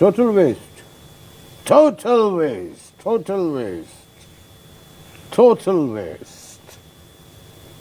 Total waste. Total waste. Total waste. Total waste.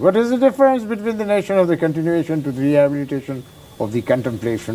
What is the difference between the nation of the continuation to the rehabilitation of the contemplation?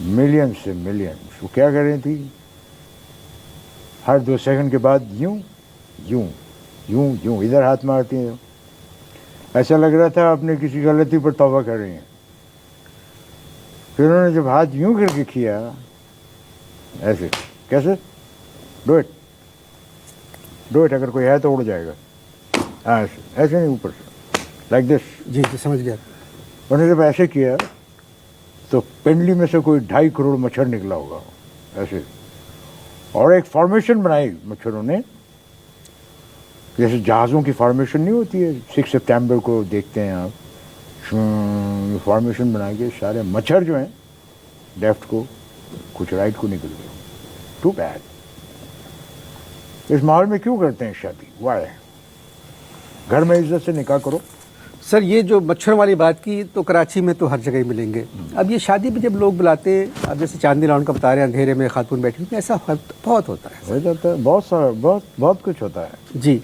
Million سے millions. وہ کیا کر رہی تھی؟ ہر 2 second کے بعد یوں یوں یوں یوں ادھر ہاتھ مارتی ہیں. ایسا لگ رہا تھا اپنے کسی غلطی پر توبہ کر رہی ہیں. پھر انہوں نے جب ہاتھ یوں کر کے کیا ایسے، کیسے؟ ڈو اٹ اگر کوئی ہے تو اڑ جائے گا. ایسے ایسے نہیں، اوپر سے لائک دس. جی جی سمجھ گیا. انہوں نے جب ایسے کیا تو پنڈلی میں سے کوئی 2.5 کروڑ مچھر نکلا ہوگا ایسے. اور ایک فارمیشن بنائی مچھروں نے، جیسے جہازوں کی فارمیشن نہیں ہوتی ہے. 6 سپتمبر کو دیکھتے ہیں آپ، فارمیشن بنا کے سارے مچھر جو ہیں لیفٹ کو کچھ رائٹ کو نکل گئے. To bed. اس ماحول میں کیوں کرتے ہیں شادی؟ وائی؟ گھر میں عزت سے نکاح کرو. سر یہ جو مچھر والی بات کی تو کراچی میں تو ہر جگہ ہی ملیں گے. اب یہ شادی پہ جب لوگ بلاتے ہیں، اب جیسے چاندنی راؤنڈ کا بتا رہے ہیں اندھیرے میں خاتون بیٹھی ہوئی، ایسا بہت ہوتا ہے. ہو جاتا ہے، بہت سارا بہت کچھ ہوتا ہے. جی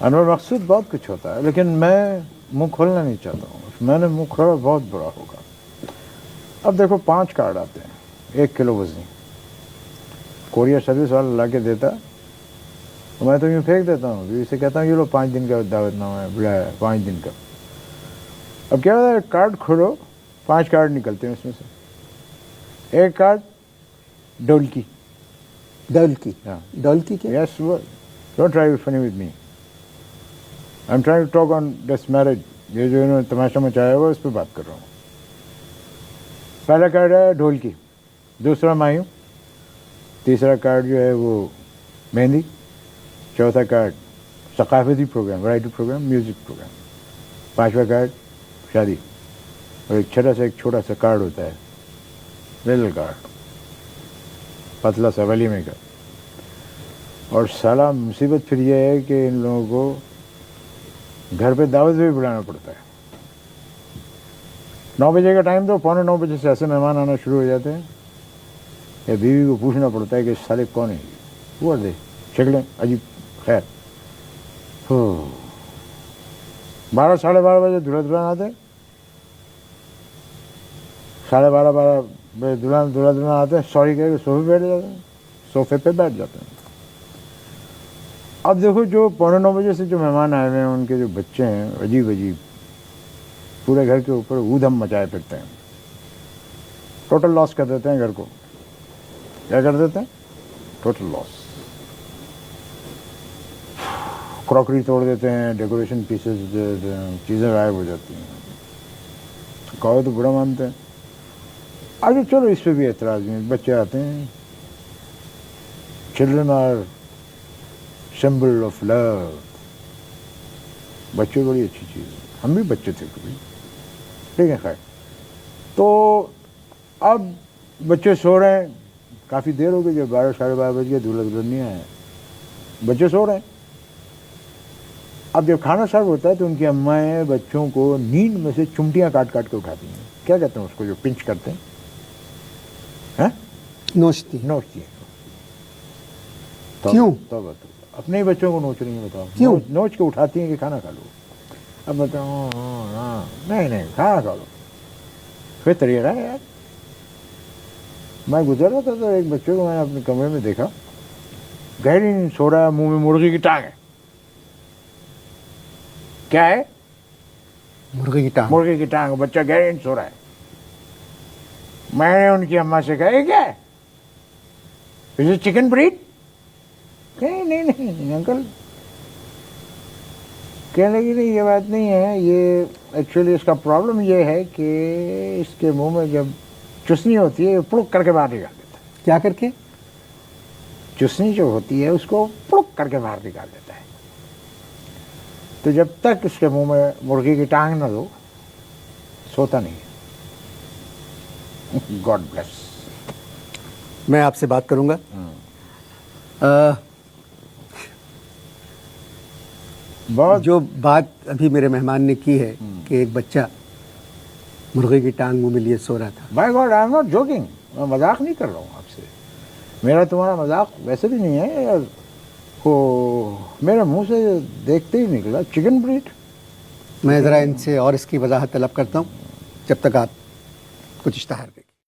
انور مقصود بہت کچھ ہوتا ہے، لیکن میں منہ کھولنا نہیں چاہتا ہوں. میں نے منہ کھولا بہت برا ہوگا. اب دیکھو 5 کارڈ آتے ہیں 1 کلو وزنی. کوریئر سروس والا لا کے دیتا، میں تو یوں پھینک دیتا ہوں. اسے کہتا ہوں یہ لو 5 دن کا دعوت نامہ ہے، بلایا 5 دن کا. اب کیا ہوتا ہے، کارڈ کھولو 5 کارڈ نکلتے ہیں اس میں سے. ایک کارڈ ڈولکی. ڈولکی. ہاں. ڈولکی کیا؟ Yes, don't try funny with me. I am trying to talk on this marriage. یہ جو انہوں نے تماشا مچایا ہوا اس پہ بات کر رہا ہوں. پہلا کارڈ ہے ڈھولکی، دوسرا مایوں، تیسرا کارڈ جو ہے وہ مہندی، چوتھا کارڈ ثقافتی programme, variety programme, music programme, 5واں کارڈ شادی. اور ایک چھوٹا سا کارڈ ہوتا ہے، لٹل کارڈ، پتلا سا ولیمے کا. اور سالہ مصیبت پھر یہ ہے کہ ان لوگوں کو گھر پہ دعوت بھی بلانا پڑتا ہے. 9 بجے کا ٹائم تو 8:45 بجے سے ایسے مہمان آنا شروع ہو جاتے ہیں کہ بیوی کو پوچھنا پڑتا ہے کہ سالے کون ہیں، وہ دے شکلیں عجیب. خیر 12 ساڑھے 12 بجے دلہن آتے ہیں. 12:30 بجے دلہن آتے ہیں، سوری کہہ کے صوفے پہ بیٹھ جاتے ہیں. اب دیکھو جو 8:45 بجے سے جو مہمان آئے ہوئے ہیں ان کے جو بچے ہیں عجیب پورے گھر کے اوپر اودھم مچائے پھرتے ہیں. ٹوٹل لاس کر دیتے ہیں گھر کو. کیا کر دیتے ہیں؟ ٹوٹل لاس. کراکری توڑ دیتے ہیں، ڈیکوریشن پیسز چیزیں غائب ہو جاتی ہیں. کہو تو برا مانتے ہیں. آگے چلو اس پہ بھی اعتراض نہیں. بچے آتے ہیں، children are symbol of love. بچے بڑی اچھی چیز ہے، ہم بھی بچے تھے کبھی. ٹھیک ہے. خیر تو اب بچے سو رہے ہیں، کافی دیر ہو گئی، جب 12 ساڑھے 12 بج گئے، دولہا دلہن نہیں آیا. بچے سو رہے ہیں. اب جب کھانا سرو ہوتا ہے تو ان کی امائیں بچوں کو نیند میں سے چمٹیاں کاٹ کے اٹھاتی ہیں. کیا کہتے ہیں اس کو جو پنچ کرتے ہیں؟ نوچتی. نوچتی ہیں. کیوں؟ توبہ اپنے ہی بچوں کو نوچ رہی ہیں. بتاؤ کیوں؟ نوچ کے اٹھاتی ہیں کہ کھانا کھا لو. اب بتاؤ نہیں کھانا کھا لو. پھر طریقہ ہے یار. میں گزر رہا تھا تو ایک بچے کو میں نے اپنے کمرے میں دیکھا، گہری نیند سو رہا ہے، منہ میں مرغی کی ٹانگ ہے. کیا ہے؟ مرغی کی ٹانگ. مرغی کی ٹانگ. بچہ گہری نیند سو رہا ہے. میں نے ان کی اماں سے کہا یہ کیا ہے؟ اسے چکن بریڈ؟ نہیں انکل. کہنے لگی نہیں یہ بات نہیں ہے، یہ ایکچولی اس کا پرابلم یہ ہے کہ اس کے منہ میں جب چسنی ہوتی ہے پڑک کر کے باہر نکال دیتا ہے. کیا کر کے؟ چسنی جو ہوتی ہے اس کو پڑک کر کے باہر نکال دیتا ہے. تو جب تک اس کے منہ میں مرغی کی ٹانگ نہ دو سوتا نہیں. God bless. میں آپ سے بات کروں گا. بہت جو بات ابھی میرے مہمان نے کی ہے کہ ایک بچہ مرغی کی ٹانگ منہ میں لیے سو رہا تھا. By God I am not joking. میں مذاق نہیں کر رہا ہوں آپ سے. میرا تمہارا مذاق ویسے بھی نہیں ہے یار. میرے منہ سے دیکھتے ہی نکلا چکن بریڈ. میں ذرا ان سے اور اس کی وضاحت طلب کرتا ہوں جب تک آپ کچھ اشتہار دیکھیں.